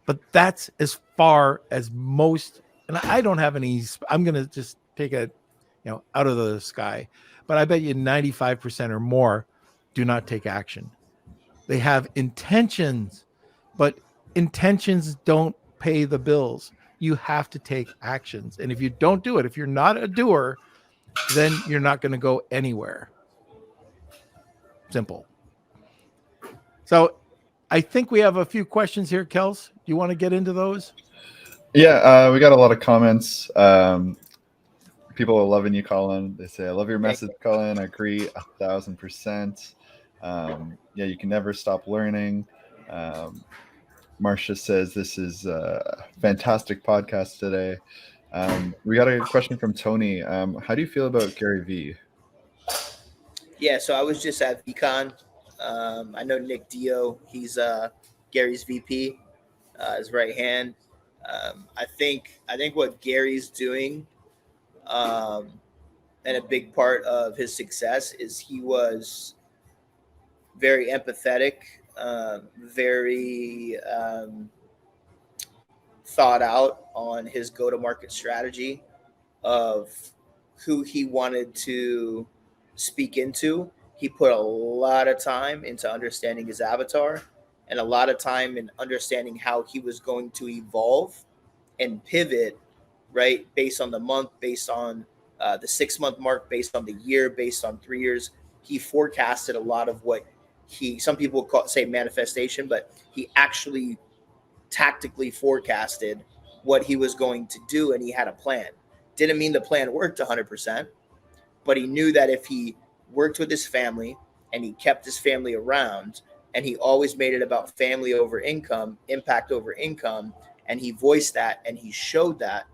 but that's as far as most. And I don't have any, I'm going to just take it, out of the sky, but I bet you 95% or more do not take action. They have intentions, but intentions don't pay the bills. You have to take actions. And if you don't do it, if you're not a doer, then you're not going to go anywhere. Simple. So I think we have a few questions here, Kels. Do you want to get into those? Yeah, we got a lot of comments. People are loving you, Cullen. They say, I love your message, Cullen. I agree 1,000%. Yeah, you can never stop learning. Marcia says, this is a fantastic podcast today. We got a question from Tony. How do you feel about Gary Vee? Yeah, so I was just at VCon. I know Nick Dio. He's Gary's VP, his right hand. I think what Gary's doing, um, and a big part of his success is he was very empathetic, very thought out on his go-to-market strategy of who he wanted to speak into. He put a lot of time into understanding his avatar and a lot of time in understanding how he was going to evolve and pivot, right? Based on the month, based on the 6 month mark, based on the year, based on 3 years. He forecasted a lot of what some people say manifestation, but he actually tactically forecasted what he was going to do, and he had a plan. Didn't mean the plan worked 100%, but he knew that if he worked with his family and he kept his family around and he always made it about family over income, impact over income, and he voiced that and he showed that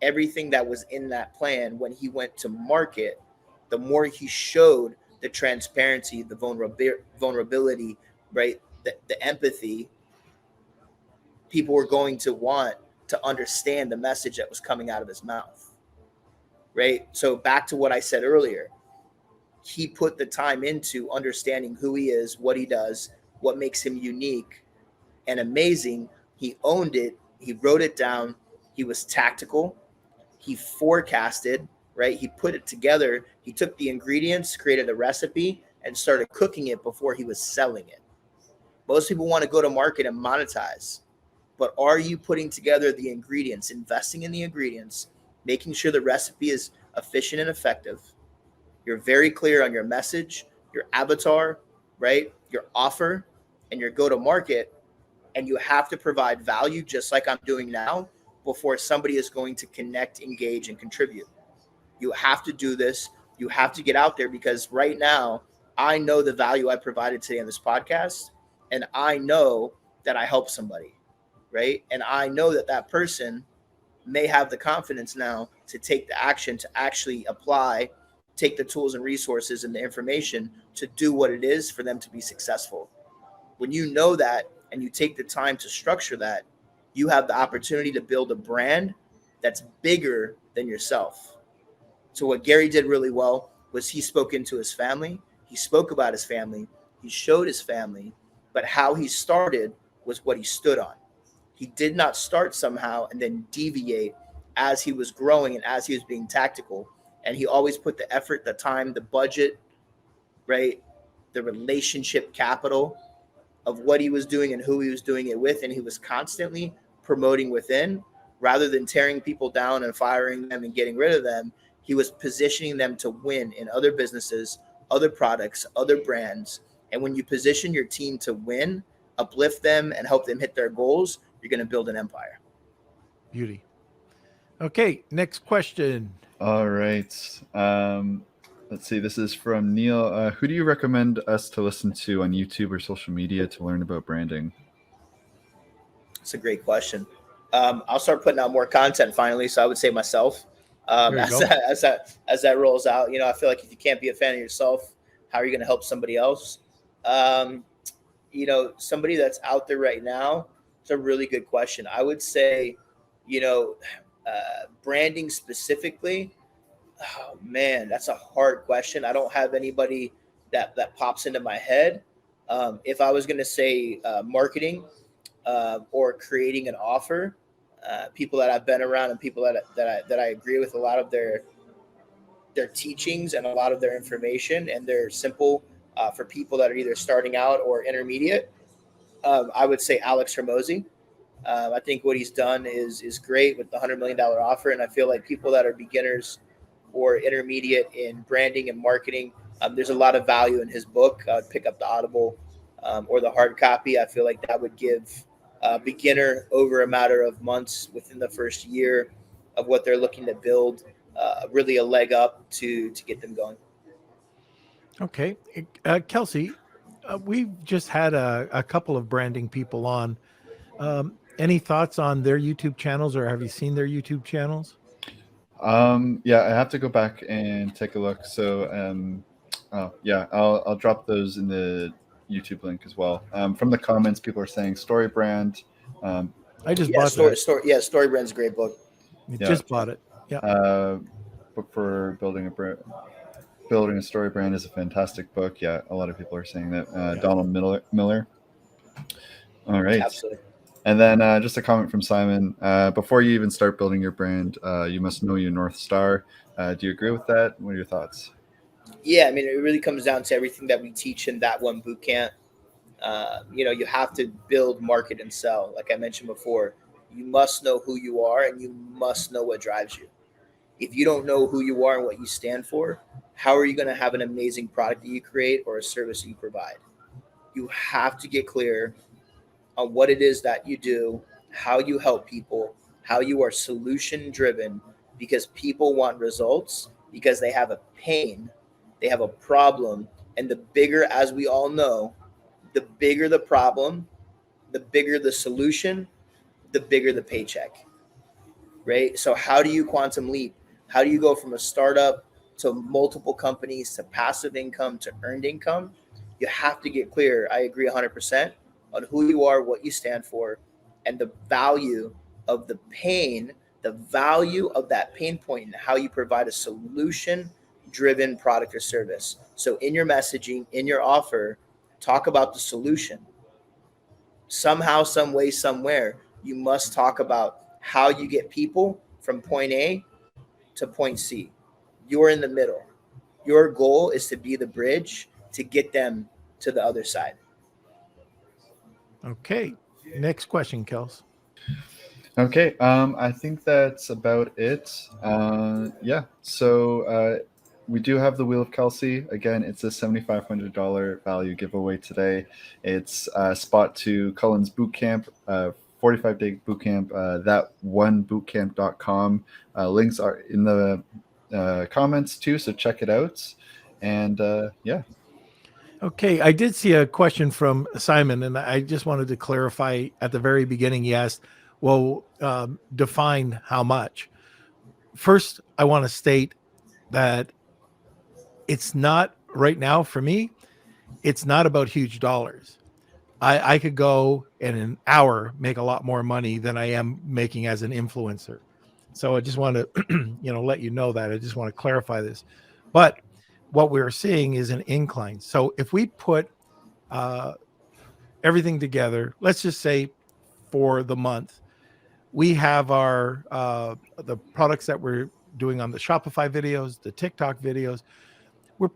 everything that was in that plan when he went to market, the more he showed the transparency, the vulnerability, right? The empathy, people were going to want to understand the message that was coming out of his mouth, right? So back to what I said earlier, he put the time into understanding who he is, what he does, what makes him unique and amazing. He owned it. He wrote it down. He was tactical. He forecasted, right? He put it together. He took the ingredients, created a recipe, and started cooking it before he was selling it. Most people want to go to market and monetize, but are you putting together the ingredients, investing in the ingredients, making sure the recipe is efficient and effective? You're very clear on your message, your avatar, right? Your offer, and your go to market. And you have to provide value just like I'm doing now before somebody is going to connect, engage, and contribute. You have to do this. You have to get out there, because right now I know the value I provided today on this podcast, and I know that I helped somebody, right? And I know that that person may have the confidence now to take the action to actually apply take the tools and resources and the information to do what it is for them to be successful. When you know that and you take the time to structure that, you have the opportunity to build a brand that's bigger than yourself. So what Gary did really well was he spoke into his family. He spoke about his family. He showed his family, but how he started was what he stood on. He did not start somehow and then deviate as he was growing and as he was being tactical. And he always put the effort, the time, the budget, right? The relationship capital of what he was doing and who he was doing it with. And he was constantly promoting within rather than tearing people down and firing them and getting rid of them. He was positioning them to win in other businesses, other products, other brands. And when you position your team to win, uplift them and help them hit their goals, you're going to build an empire. Beauty. Okay, next question. All right. Let's see. This is from Neil. Who do you recommend us to listen to on YouTube or social media to learn about branding? It's a great question. I'll start putting out more content finally. So I would say myself. As that rolls out, I feel like if you can't be a fan of yourself, how are you going to help somebody else? Somebody that's out there right now, it's a really good question. I would say, branding specifically, oh man, that's a hard question. I don't have anybody that pops into my head. If I was going to say marketing or creating an offer, people that I've been around and people that I agree with a lot of their teachings and a lot of their information, and they're simple for people that are either starting out or intermediate. I would say Alex Hermosi. I think what he's done is great with the $100 million offer. And I feel like people that are beginners or intermediate in branding and marketing, there's a lot of value in his book. I would pick up the Audible or the hard copy. I feel like that would give a beginner over a matter of months within the first year of what they're looking to build, really a leg up to get them going. Okay. Kelsey, we've just had a couple of branding people on. Any thoughts on their YouTube channels, or have you seen their YouTube channels? Yeah, I have to go back and take a look. So, I'll drop those in the YouTube link as well. From the comments, people are saying Story Brand. I just bought that. Story Brand's a great book. Just bought it. Yeah. Book for building a story brand is a fantastic book. Yeah, a lot of people are saying that. Donald Miller. All right. Absolutely. And then just a comment from Simon. Before you even start building your brand, you must know your North Star. Do you agree with that? What are your thoughts? Yeah, I mean, it really comes down to everything that we teach in that one boot camp. You have to build, market, and sell. Like I mentioned before, you must know who you are and you must know what drives you. If you don't know who you are and what you stand for, how are you going to have an amazing product that you create or a service that you provide? You have to get clear on what it is that you do, how you help people, how you are solution driven, because people want results because they have a pain, they have a problem. And the bigger, as we all know, the bigger the problem, the bigger the solution, the bigger the paycheck, right? So how do you quantum leap? How do you go from a startup to multiple companies to passive income to earned income? You have to get clear. I agree 100% on who you are, what you stand for, and the value of the pain, the value of that pain point, and how you provide a solution-driven product or service. So in your messaging, in your offer, talk about the solution. Somehow, some way, somewhere, you must talk about how you get people from point A to point C. You're in the middle. Your goal is to be the bridge to get them to the other side. Okay. Next question, Kels. Okay. I think that's about it. So we do have the Wheel of Kelsey. Again, it's a $7,500 value giveaway today. It's a spot to Cullen's bootcamp, 45-day bootcamp, thatonebootcamp.com. Links are in the comments too, so check it out. And Okay, I did see a question from Simon, and I just wanted to clarify at the very beginning. He asked, well, define how much. First, I want to state that it's not right now for me. It's not about huge dollars. I could go in an hour make a lot more money than I am making as an influencer. So I just want to, let you know that. I just want to clarify this. But what we're seeing is an incline. So if we put uh, everything together, let's just say for the month, we have our the products that we're doing on the Shopify videos, the TikTok videos. We're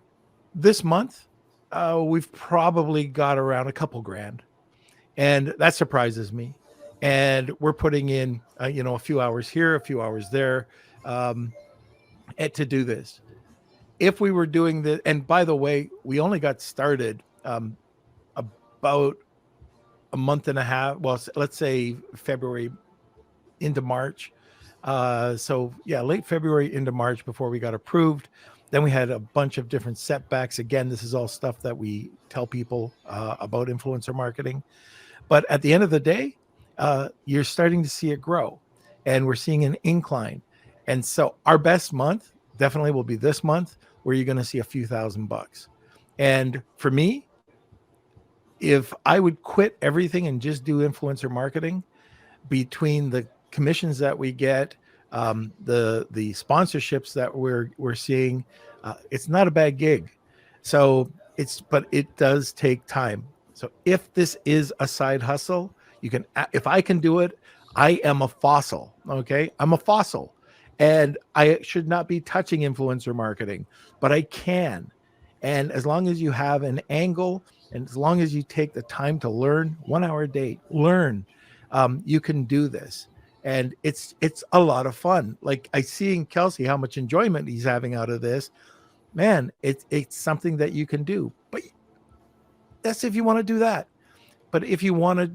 this month, we've probably got around a couple grand, and that surprises me. And we're putting in, a few hours here, a few hours there, um, to do this. If we were doing this, and by the way, we only got started about a month and a half. Well, let's say February into March. So yeah, late February into March before we got approved. Then we had a bunch of different setbacks. Again, this is all stuff that we tell people about influencer marketing. But at the end of the day, you're starting to see it grow, and we're seeing an incline. And so our best month definitely will be this month, where you're going to see a few $1,000. And for me, if I would quit everything and just do influencer marketing, between the commissions that we get, the sponsorships that we're seeing, it's not a bad gig. So but it does take time. So if this is a side hustle, if I can do it, I am a fossil. Okay, I'm a fossil, and I should not be touching influencer marketing, but I can. And as long as you have an angle, and as long as you take the time to learn, 1 hour a day, learn, you can do this. And it's a lot of fun. Like I see in Kelsey how much enjoyment he's having out of this. Man, it's something that you can do. But that's if you want to do that. But if you want to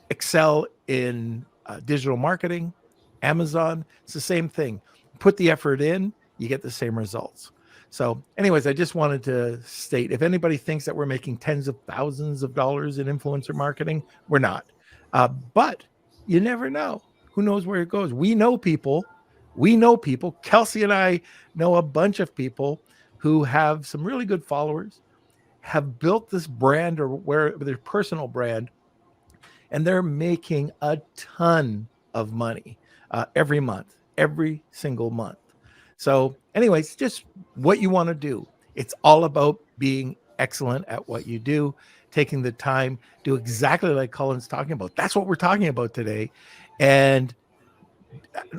excel in digital marketing, Amazon, it's the same thing. Put the effort in, you get the same results. So anyways, I just wanted to state, if anybody thinks that we're making tens of thousands of dollars in influencer marketing, we're not. But you never know. Who knows where it goes? We know people. Kelsey and I know a bunch of people who have some really good followers, have built this brand or their personal brand, and they're making a ton of money every month, every single month. So anyways, just what you want to do. It's all about being excellent at what you do, taking the time, do exactly like Cullen's talking about. That's what we're talking about today. And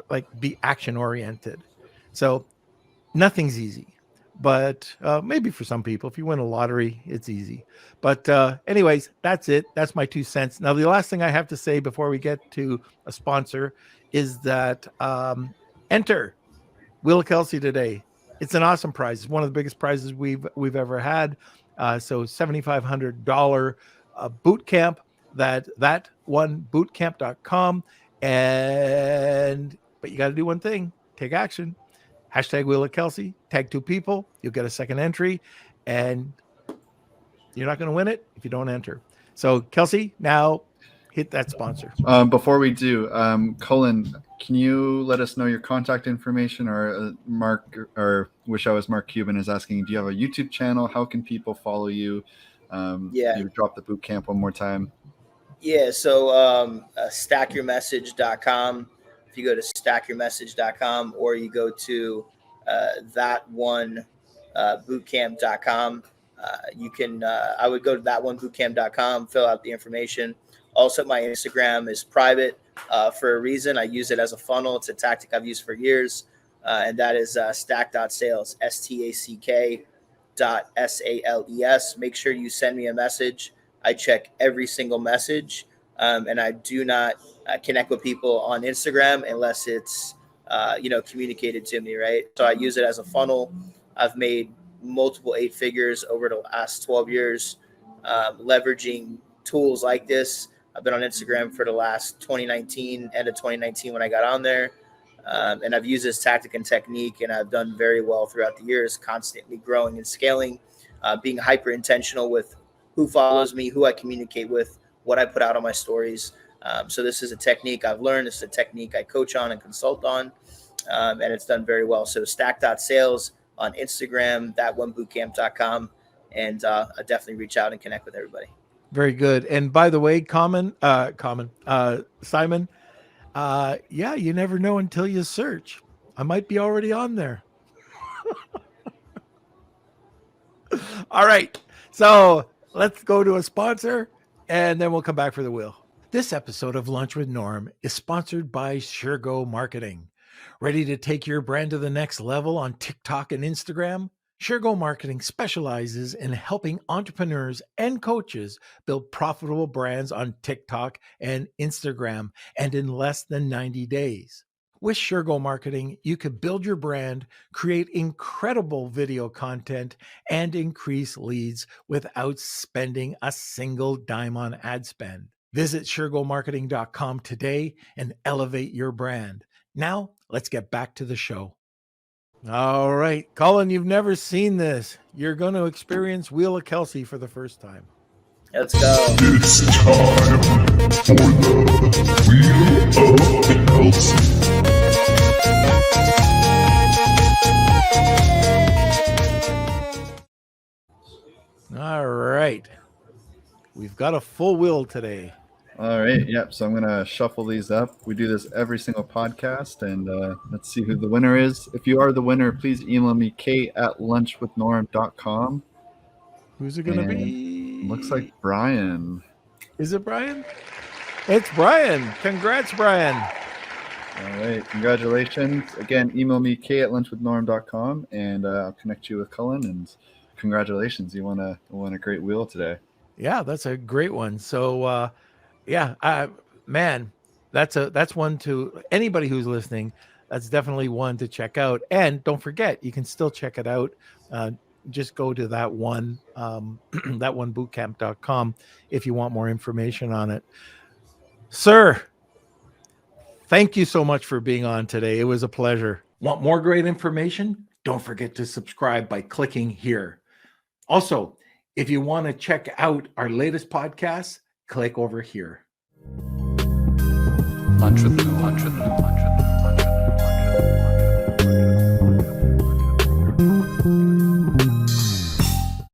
like be action oriented. So nothing's easy, but maybe for some people, if you win a lottery, it's easy. But anyways, that's it. That's my 2 cents. Now, the last thing I have to say before we get to a sponsor is that enter Wheel of Kelsey today. It's an awesome prize. It's one of the biggest prizes we've ever had. So $7,500 boot camp. That one bootcamp.com. But you got to do one thing: take action. Hashtag Wheel of Kelsey. Tag 2 people. You'll get a second entry, and you're not going to win it if you don't enter. So Kelsey, now hit that sponsor. Before we do, Cullen, can you let us know your contact information? Or Mark, or Wish I Was Mark Cuban is asking, do you have a YouTube channel? How can people follow you? You drop the boot camp one more time. Yeah, so stackyourmessage.com. If you go to stackyourmessage.com, or you go to bootcamp.com, you can, I would go to bootcamp.com, fill out the information. Also, my Instagram is private for a reason. I use it as a funnel. It's a tactic I've used for years, and that is stack.sales, stack.sales. Make sure you send me a message. I check every single message, and I do not connect with people on Instagram unless it's communicated to me, right? So I use it as a funnel. I've made multiple 8 figures over the last 12 years leveraging tools like this. I've been on Instagram for the last 2019, end of 2019 when I got on there. And I've used this tactic and technique, and I've done very well throughout the years, constantly growing and scaling, being hyper intentional with who follows me, who I communicate with, what I put out on my stories. So this is a technique I've learned. This is a technique I coach on and consult on, and it's done very well. So stack.sales, on Instagram, thatonebootcamp.com, and I'll definitely reach out and connect with everybody. Very good. And by the way, Simon, yeah, you never know until you search. I might be already on there. All right. So let's go to a sponsor and then we'll come back for the wheel. This episode of Lunch with Norm is sponsored by SureGo Marketing. Ready to take your brand to the next level on TikTok and Instagram? SureGo Marketing specializes in helping entrepreneurs and coaches build profitable brands on TikTok and Instagram, and in less than 90 days. With SureGo Marketing, you can build your brand, create incredible video content, and increase leads without spending a single dime on ad spend. Visit SureGoMarketing.com today and elevate your brand. Now, let's get back to the show. All right, Cullen, you've never seen this. You're going to experience Wheel of Kelsey for the first time. Let's go. It's time for the Wheel of Kelsey. All right. We've got a full wheel today. All right. Yep. So I'm going to shuffle these up. We do this every single podcast, and let's see who the winner is. If you are the winner, please email me, kate@lunchwithnorm.com. Who's it going to be? Looks like Brian. Is it Brian? It's Brian. Congrats, Brian. All right. Congratulations. Again, email me, k@lunchwithnorm.com, and I'll connect you with Cullen. And congratulations. You won a great wheel today. Yeah, that's a great one. So, man, that's one to anybody who's listening. That's definitely one to check out. And don't forget, you can still check it out. Just go to that one bootcamp.com if you want more information on it. Sir, thank you so much for being on today. It was a pleasure. Want more great information? Don't forget to subscribe by clicking here. Also, if you want to check out our latest podcast, click over here. Lunch with Norm.